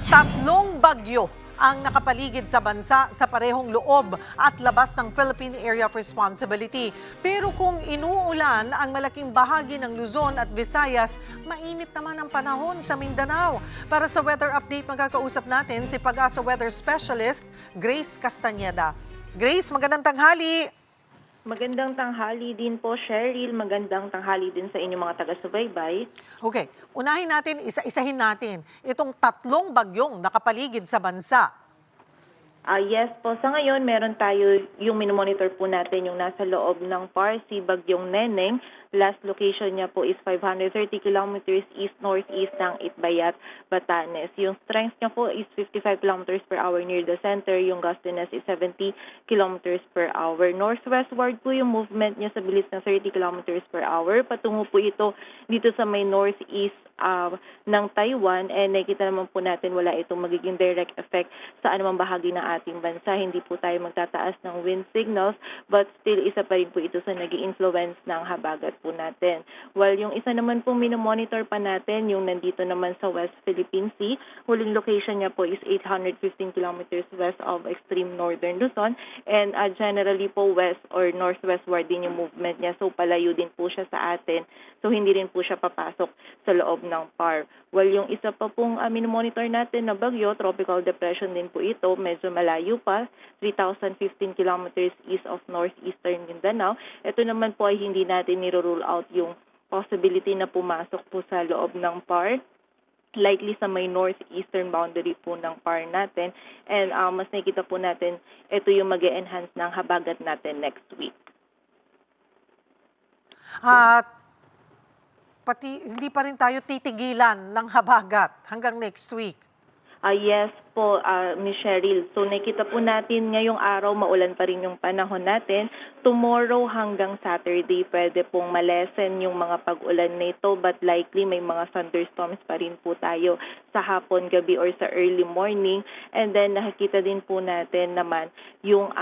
Tatlong bagyo ang nakapaligid sa bansa sa parehong loob at labas ng Philippine Area of Responsibility. Pero kung inuulan ang malaking bahagi ng Luzon at Visayas, mainit naman ang panahon sa Mindanao. Para sa weather update, magkakausap natin si Pag-asa Weather Specialist Grace Castañeda. Grace, magandang tanghali. Magandang tanghali din po, Cheryl. Magandang tanghali din sa inyong mga taga-subaybay. Okay, unahin natin, isa-isahin natin itong tatlong bagyong nakapaligid sa bansa. Yes po, sa ngayon meron tayo yung minomonitor po natin yung nasa loob ng PAR, si Bagyong Neneng. Last location niya po is 530 kilometers east-northeast ng Itbayat, Batanes. Yung strength niya po is 55 kilometers per hour near the center. Yung gustiness is 70 kilometers per hour. Northwestward po yung movement niya sa bilis ng 30 kilometers per hour. Patungo po ito dito sa may northeast ng Taiwan, and nakikita naman po natin wala itong magiging direct effect sa anumang bahagi ng ating bansa. Hindi po tayo magtataas ng wind signals, but still isa pa rin po ito sa nag-i-influence ng habagat po natin. While yung isa naman po minomonitor pa natin, yung nandito naman sa West Philippine Sea, huling location niya po is 815 kilometers west of extreme northern Luzon, and generally po west or northwestward din yung movement niya, so palayo din po siya sa atin. So hindi rin po siya papasok sa loob ng PAR. Well, yung isa pa pong minomonitor natin na bagyo, tropical depression din po ito, medyo malayo pa, 3,015 kilometers east of northeastern Mindanao. Ito naman po ay hindi natin niro-rule out yung possibility na pumasok po sa loob ng PAR, likely sa may northeastern boundary po ng PAR natin. And mas nakikita po natin, ito yung mag-e-enhance ng habagat natin next week. At pati hindi pa rin tayo titigilan ng habagat hanggang next week. Yes po, Ms. Cheryl. So nakita po natin ngayong araw maulan pa rin yung panahon natin. Tomorrow hanggang Saturday pwede pong malesen yung mga pag-ulan nito, but likely may mga thunderstorms pa rin po tayo sa hapon, gabi or sa early morning. And then nakikita din po natin naman yung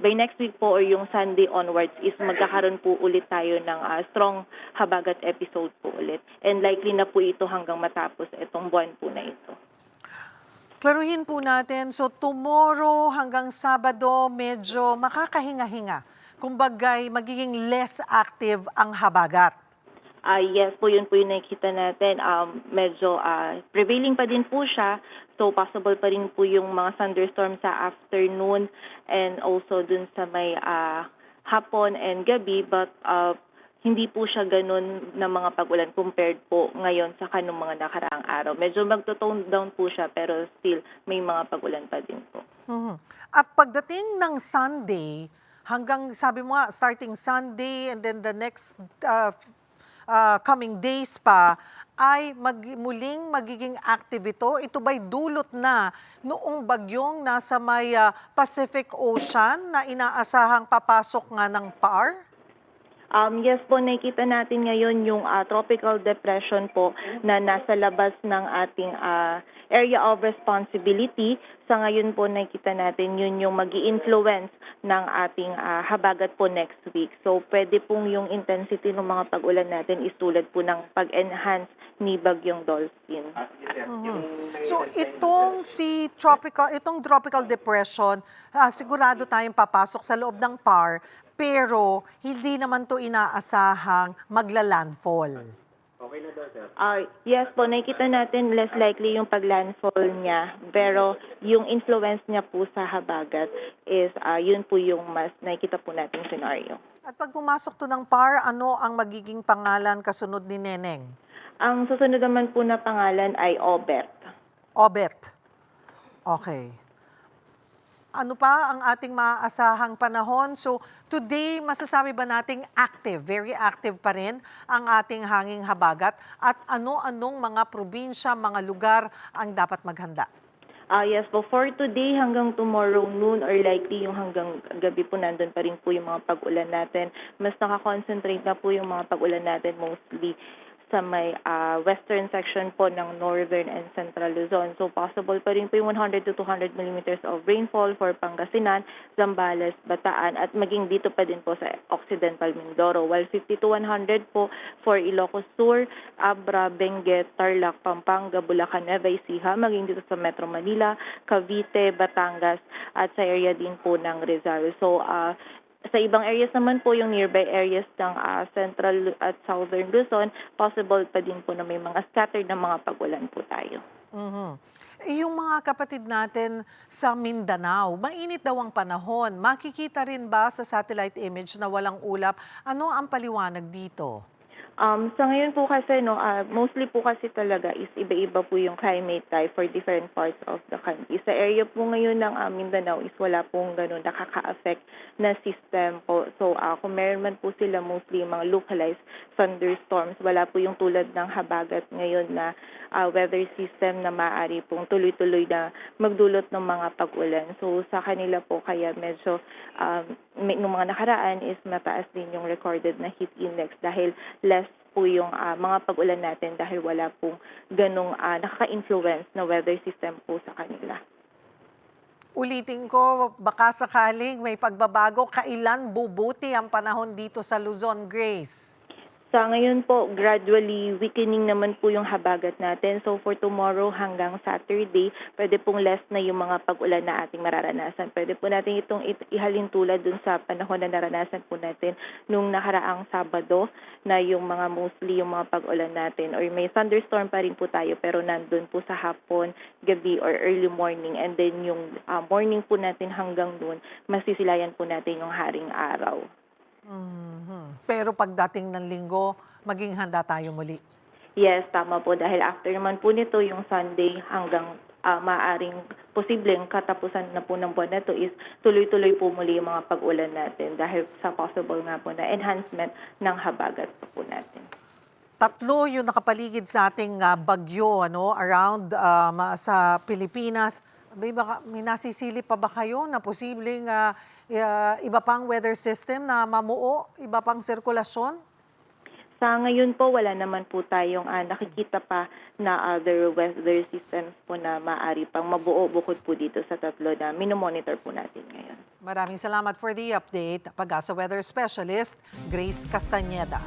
by next week po or yung Sunday onwards is magkakaroon po ulit tayo ng strong habagat episode po ulit. And likely na po ito hanggang matapos itong buwan po na ito. Klaruhin po natin, so tomorrow hanggang Sabado medyo makakahinga-hinga. Kumbagay, magiging less active ang habagat. Yes po, yun po yung nakikita natin. Medyo prevailing pa din po siya. So possible pa rin po yung mga thunderstorm sa afternoon and also dun sa may hapon and gabi. But hindi po siya ganun na mga pag-ulan compared po ngayon sa kanong mga nakaraang araw. Medyo magto-tone down po siya pero still may mga pag-ulan pa din po. Mhm. At pagdating ng Sunday, hanggang sabi mo nga, starting Sunday and then the next coming days pa, ay muling magiging active ito. Ito ba'y dulot na noong bagyong nasa may Pacific Ocean na inaasahang papasok nga ng PAR? Yes po, nakikita natin ngayon yung tropical depression po na nasa labas ng ating area of responsibility. Sa ngayon po nakikita natin yun yung mag-i-influence ng ating habagat po next week. So pwede pong yung intensity ng mga pag-ulan natin is tulad po ng pag-enhance ni Bagyong Dolphin. So itong tropical depression, sigurado tayong papasok sa loob ng PAR, pero hindi naman to inaasahang magla-landfall. Yes po, nakikita natin less likely yung pag-landfall niya, pero yung influence niya po sa habagat is yun po yung mas nakikita po natin scenario. At pag pumasok to ng PAR, ano ang magiging pangalan kasunod ni Neneng? Ang susunod naman po na pangalan ay Obet. Obet. Okay. Ano pa ang ating maaasahang panahon? So today, masasabi ba nating active, very active pa rin ang ating hanging habagat? At ano-anong mga probinsya, mga lugar ang dapat maghanda? Yes po, for today hanggang tomorrow noon or likely yung hanggang gabi po nandun pa rin po yung mga pag-ulan natin. Mas nakakonsentrate na po yung mga pag-ulan natin mostly sa may western section po ng northern and central Luzon. So possible pa rin po yung 100 to 200 millimeters of rainfall for Pangasinan, Zambales, Bataan at maging dito pa din po sa Occidental Mindoro. While 50 to 100 po for Ilocos Sur, Abra, Benguet, Tarlac, Pampanga, Bulacan, Nueva Ecija, maging dito sa Metro Manila, Cavite, Batangas at sa area din po ng Rizal. So sa ibang areas naman po, yung nearby areas ng central at southern Luzon, possible pa din po na may mga scattered na mga pagulan po tayo. Mhm. Yung mga kapatid natin sa Mindanao, mainit daw ang panahon. Makikita rin ba sa satellite image na walang ulap? Ano ang paliwanag dito? Sa ngayon po kasi, mostly po kasi talaga is iba-iba po yung climate type for different parts of the country. Sa area po ngayon ng Mindanao is wala pong ganun nakaka-affect na system po. So kung meron man po sila mostly yung mga localized thunderstorms, wala po yung tulad ng habagat ngayon na weather system na maaari pong tuloy-tuloy na magdulot ng mga pag-ulan. So sa kanila po kaya medyo nung mga nakaraan is mataas din yung recorded na heat index dahil less po yung mga pag-ulan natin dahil wala pong ganong nakaka-influence na weather system po sa kanila. Ulitin ko, baka sakaling may pagbabago, kailan bubuti ang panahon dito sa Luzon, Grace? Sa ngayon po, gradually weakening naman po yung habagat natin. So for tomorrow hanggang Saturday, pwede pong less na yung mga pag-ulan na ating mararanasan. Pwede po natin itong ihalin tulad dun sa panahon na naranasan po natin nung nakaraang Sabado na yung mga mostly yung mga pag-ulan natin. Or may thunderstorm pa rin po tayo pero nandun po sa hapon, gabi or early morning. And then yung morning po natin hanggang dun, masisilayan po natin yung haring araw. Pero pagdating ng linggo, maging handa tayo muli. Yes, tama po. Dahil after naman po nito, yung Sunday hanggang maaaring posibleng katapusan na po ng buwan na ito is tuloy-tuloy po muli yung mga pag-ulan natin dahil sa possible nga po na enhancement ng habagat po natin. Tatlo yung nakapaligid sa ating bagyo around sa Pilipinas. May nasisilip pa ba kayo na posibleng iba pang weather system na mamuo, iba pang sirkulasyon? Sa ngayon po, wala naman po tayong nakikita pa na other weather systems po na maaari pang mabuo bukod po dito sa tatlo na minomonitor po natin ngayon. Maraming salamat for the update. Pag-asa Weather Specialist, Grace Castañeda.